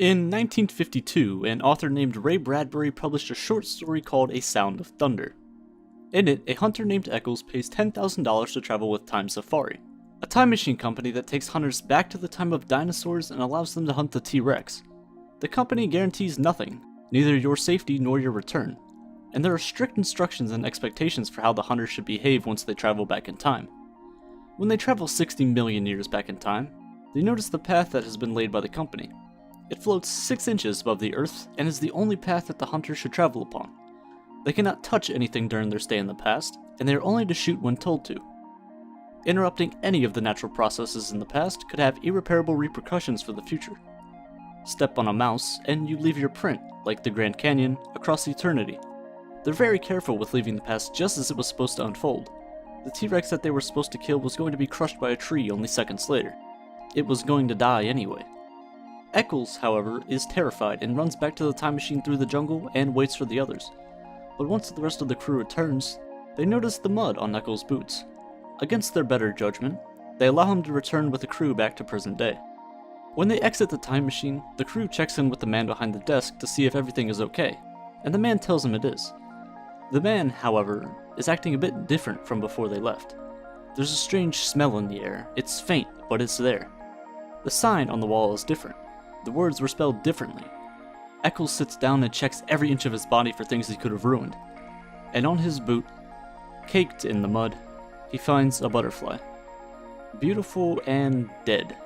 In 1952, an author named Ray Bradbury published a short story called A Sound of Thunder. In it, a hunter named Eccles pays $10,000 to travel with Time Safari, a time machine company that takes hunters back to the time of dinosaurs and allows them to hunt the T-Rex. The company guarantees nothing, neither your safety nor your return, and there are strict instructions and expectations for how the hunters should behave once they travel back in time. When they travel 60 million years back in time, they notice the path that has been laid by the company. It floats 6 inches above the Earth and is the only path that the hunters should travel upon. They cannot touch anything during their stay in the past, and they are only to shoot when told to. Interrupting any of the natural processes in the past could have irreparable repercussions for the future. Step on a mouse, and you leave your print, like the Grand Canyon, across eternity. They're very careful with leaving the past just as it was supposed to unfold. The T-Rex that they were supposed to kill was going to be crushed by a tree only seconds later. It was going to die anyway. Eccles, however, is terrified and runs back to the time machine through the jungle and waits for the others. But once the rest of the crew returns, they notice the mud on Eccles' boots. Against their better judgment, they allow him to return with the crew back to present day. When they exit the time machine, the crew checks in with the man behind the desk to see if everything is okay, and the man tells them it is. The man, however, is acting a bit different from before they left. There's a strange smell in the air. It's faint, but it's there. The sign on the wall is different. The words were spelled differently. Eccles sits down and checks every inch of his body for things he could have ruined. And on his boot, caked in the mud, he finds a butterfly. Beautiful and dead.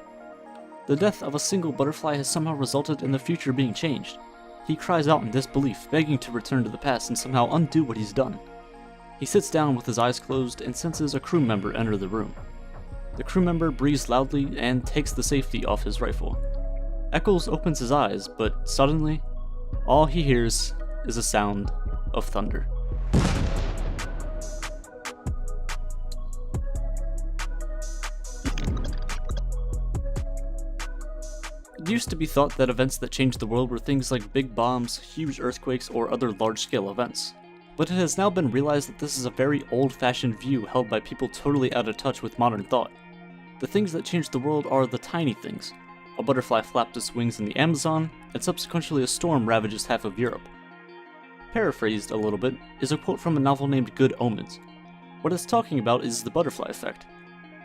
The death of a single butterfly has somehow resulted in the future being changed. He cries out in disbelief, begging to return to the past and somehow undo what he's done. He sits down with his eyes closed and senses a crew member enter the room. The crew member breathes loudly and takes the safety off his rifle. Eccles opens his eyes, but suddenly, all he hears is a sound of thunder. It used to be thought that events that changed the world were things like big bombs, huge earthquakes, or other large-scale events. But it has now been realized that this is a very old-fashioned view held by people totally out of touch with modern thought. The things that changed the world are the tiny things. A butterfly flapped its wings in the Amazon, and subsequently a storm ravages half of Europe. Paraphrased a little bit is a quote from a novel named Good Omens. What it's talking about is the butterfly effect.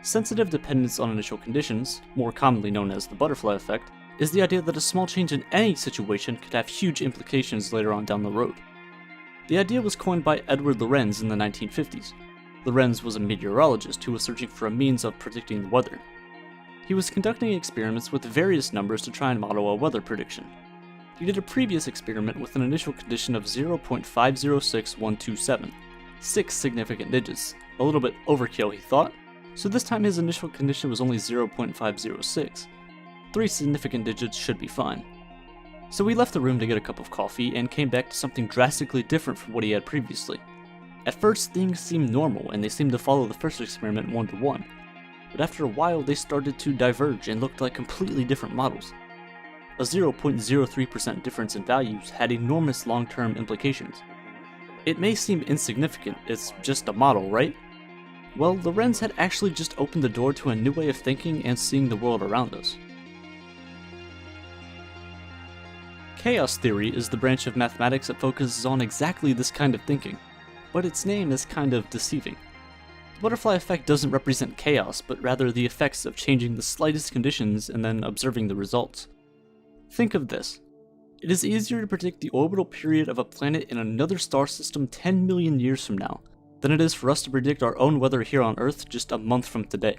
Sensitive dependence on initial conditions, more commonly known as the butterfly effect, is the idea that a small change in any situation could have huge implications later on down the road. The idea was coined by Edward Lorenz in the 1950s. Lorenz was a meteorologist who was searching for a means of predicting the weather. He was conducting experiments with various numbers to try and model a weather prediction. He did a previous experiment with an initial condition of 0.506127, 6 significant digits, a little bit overkill he thought, so this time his initial condition was only 0.506. 3 significant digits should be fine. So he left the room to get a cup of coffee and came back to something drastically different from what he had previously. At first things seemed normal and they seemed to follow the first experiment one-to-one. But after a while they started to diverge and looked like completely different models. A 0.03% difference in values had enormous long-term implications. It may seem insignificant, it's just a model, right? Well, Lorenz had actually just opened the door to a new way of thinking and seeing the world around us. Chaos theory is the branch of mathematics that focuses on exactly this kind of thinking, but its name is kind of deceiving. The butterfly effect doesn't represent chaos, but rather the effects of changing the slightest conditions and then observing the results. Think of this. It is easier to predict the orbital period of a planet in another star system 10 million years from now than it is for us to predict our own weather here on Earth just a month from today.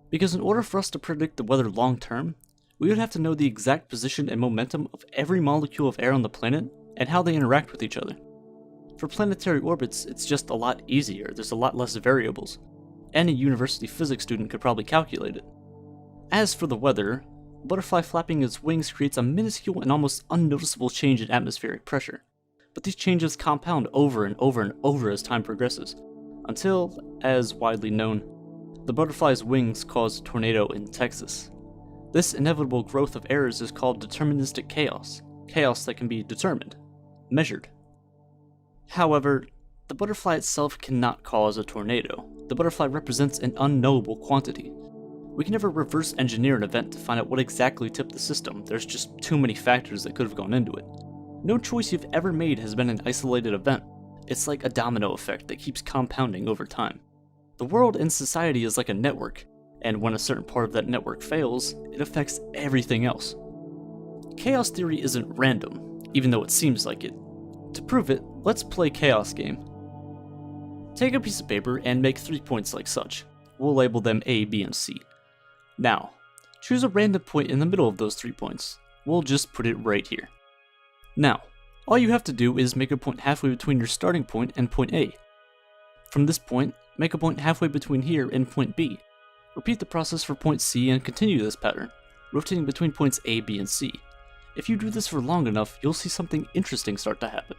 Because in order for us to predict the weather long term, we would have to know the exact position and momentum of every molecule of air on the planet and how they interact with each other. For planetary orbits, it's just a lot easier, there's a lot less variables. Any university physics student could probably calculate it. As for the weather, a butterfly flapping its wings creates a minuscule and almost unnoticeable change in atmospheric pressure. But these changes compound over and over and over as time progresses, until, as widely known, the butterfly's wings cause a tornado in Texas. This inevitable growth of errors is called deterministic chaos, chaos that can be determined, measured. However, the butterfly itself cannot cause a tornado. The butterfly represents an unknowable quantity. We can never reverse engineer an event to find out what exactly tipped the system. There's just too many factors that could have gone into it. No choice you've ever made has been an isolated event. It's like a domino effect that keeps compounding over time. The world and society is like a network, and when a certain part of that network fails, it affects everything else. Chaos theory isn't random, even though it seems like it. To prove it, let's play chaos game. Take a piece of paper and make 3 points like such. We'll label them A, B, and C. Now, choose a random point in the middle of those 3 points. We'll just put it right here. Now, all you have to do is make a point halfway between your starting point and point A. From this point, make a point halfway between here and point B. Repeat the process for point C and continue this pattern, rotating between points A, B, and C. If you do this for long enough, you'll see something interesting start to happen.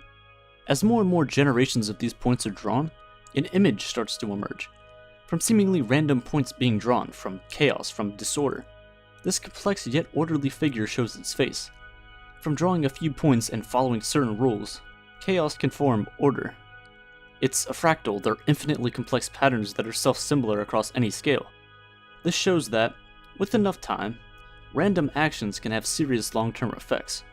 As more and more generations of these points are drawn, an image starts to emerge. From seemingly random points being drawn, from chaos, from disorder, this complex yet orderly figure shows its face. From drawing a few points and following certain rules, chaos can form order. It's a fractal, they're infinitely complex patterns that are self-similar across any scale. This shows that, with enough time, random actions can have serious long-term effects.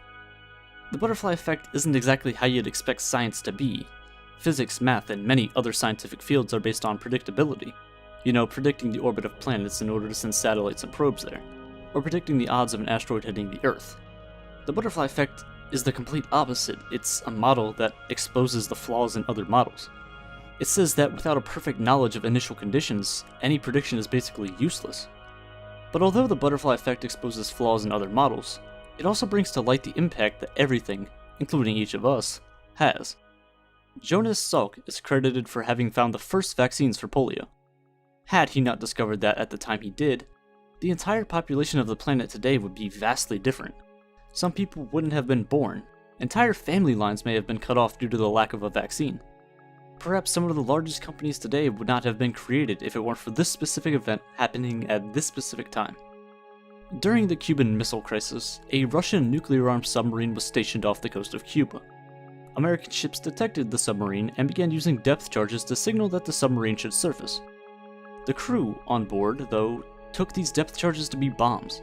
The butterfly effect isn't exactly how you'd expect science to be. Physics, math, and many other scientific fields are based on predictability. You know, predicting the orbit of planets in order to send satellites and probes there, or predicting the odds of an asteroid hitting the Earth. The butterfly effect is the complete opposite. It's a model that exposes the flaws in other models. It says that without a perfect knowledge of initial conditions, any prediction is basically useless. But although the butterfly effect exposes flaws in other models, it also brings to light the impact that everything, including each of us, has. Jonas Salk is credited for having found the first vaccines for polio. Had he not discovered that at the time he did, the entire population of the planet today would be vastly different. Some people wouldn't have been born. Entire family lines may have been cut off due to the lack of a vaccine. Perhaps some of the largest companies today would not have been created if it weren't for this specific event happening at this specific time. During the Cuban Missile Crisis, a Russian nuclear-armed submarine was stationed off the coast of Cuba. American ships detected the submarine and began using depth charges to signal that the submarine should surface. The crew on board, though, took these depth charges to be bombs.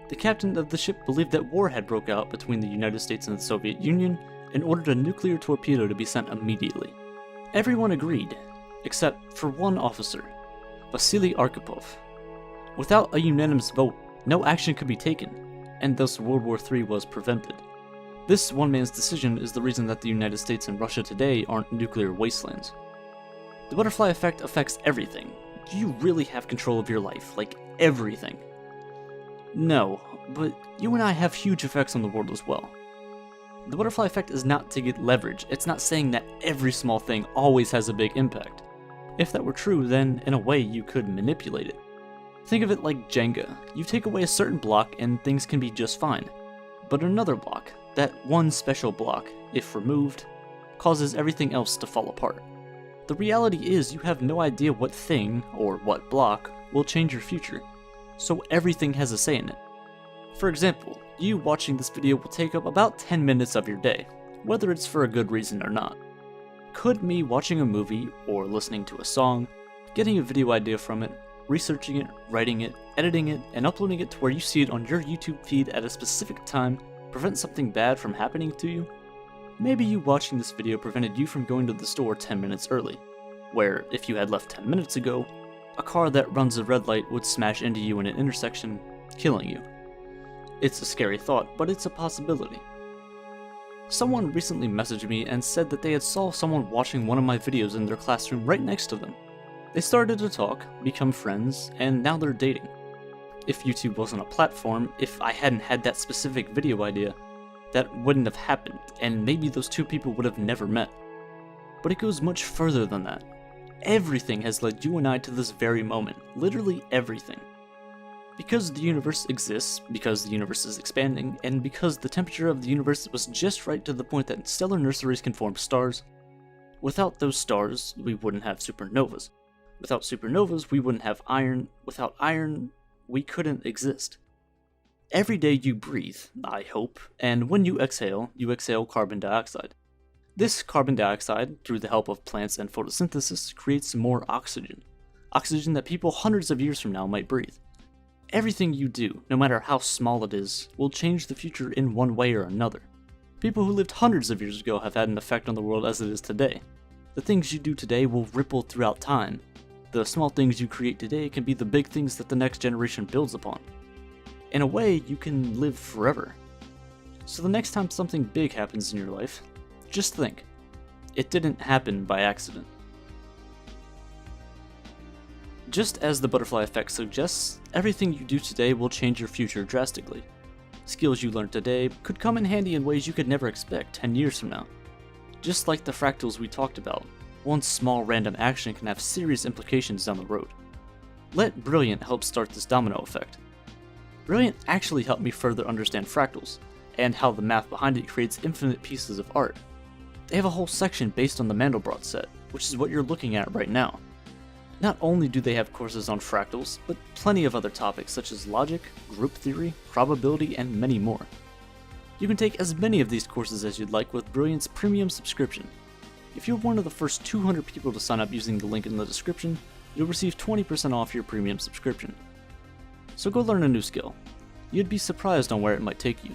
The captain of the ship believed that war had broke out between the United States and the Soviet Union and ordered a nuclear torpedo to be sent immediately. Everyone agreed, except for one officer, Vasily Arkhipov. Without a unanimous vote, no action could be taken, and thus World War III was prevented. This one man's decision is the reason that the United States and Russia today aren't nuclear wastelands. The butterfly effect affects everything. Do you really have control of your life? Like, everything? No, but you and I have huge effects on the world as well. The butterfly effect is not to get leverage. It's not saying that every small thing always has a big impact. If that were true, then in a way you could manipulate it. Think of it like Jenga. You take away a certain block and things can be just fine. But another block, that one special block, if removed, causes everything else to fall apart. The reality is you have no idea what thing, or what block, will change your future, so everything has a say in it. For example, you watching this video will take up about 10 minutes of your day, whether it's for a good reason or not. Could me watching a movie, or listening to a song, getting a video idea from it, researching it, writing it, editing it, and uploading it to where you see it on your YouTube feed at a specific time prevent something bad from happening to you? Maybe you watching this video prevented you from going to the store 10 minutes early, where if you had left 10 minutes ago, a car that runs a red light would smash into you in an intersection, killing you. It's a scary thought, but it's a possibility. Someone recently messaged me and said that they had saw someone watching one of my videos in their classroom right next to them. They started to talk, become friends, and now they're dating. If YouTube wasn't a platform, if I hadn't had that specific video idea, that wouldn't have happened, and maybe those two people would have never met. But it goes much further than that. Everything has led you and I to this very moment, literally everything. Because the universe exists, because the universe is expanding, and because the temperature of the universe was just right to the point that stellar nurseries can form stars, without those stars, we wouldn't have supernovas. Without supernovas, we wouldn't have iron. Without iron, we couldn't exist. Every day you breathe, I hope, and when you exhale carbon dioxide. This carbon dioxide, through the help of plants and photosynthesis, creates more oxygen. Oxygen that people hundreds of years from now might breathe. Everything you do, no matter how small it is, will change the future in one way or another. People who lived hundreds of years ago have had an effect on the world as it is today. The things you do today will ripple throughout time. The small things you create today can be the big things that the next generation builds upon. In a way, you can live forever. So the next time something big happens in your life, just think, it didn't happen by accident. Just as the butterfly effect suggests, everything you do today will change your future drastically. Skills you learn today could come in handy in ways you could never expect 10 years from now. Just like the fractals we talked about, one small random action can have serious implications down the road. Let Brilliant help start this domino effect. Brilliant actually helped me further understand fractals, and how the math behind it creates infinite pieces of art. They have a whole section based on the Mandelbrot set, which is what you're looking at right now. Not only do they have courses on fractals, but plenty of other topics such as logic, group theory, probability, and many more. You can take as many of these courses as you'd like with Brilliant's premium subscription. If you're one of the first 200 people to sign up using the link in the description, you'll receive 20% off your premium subscription. So go learn a new skill. You'd be surprised on where it might take you.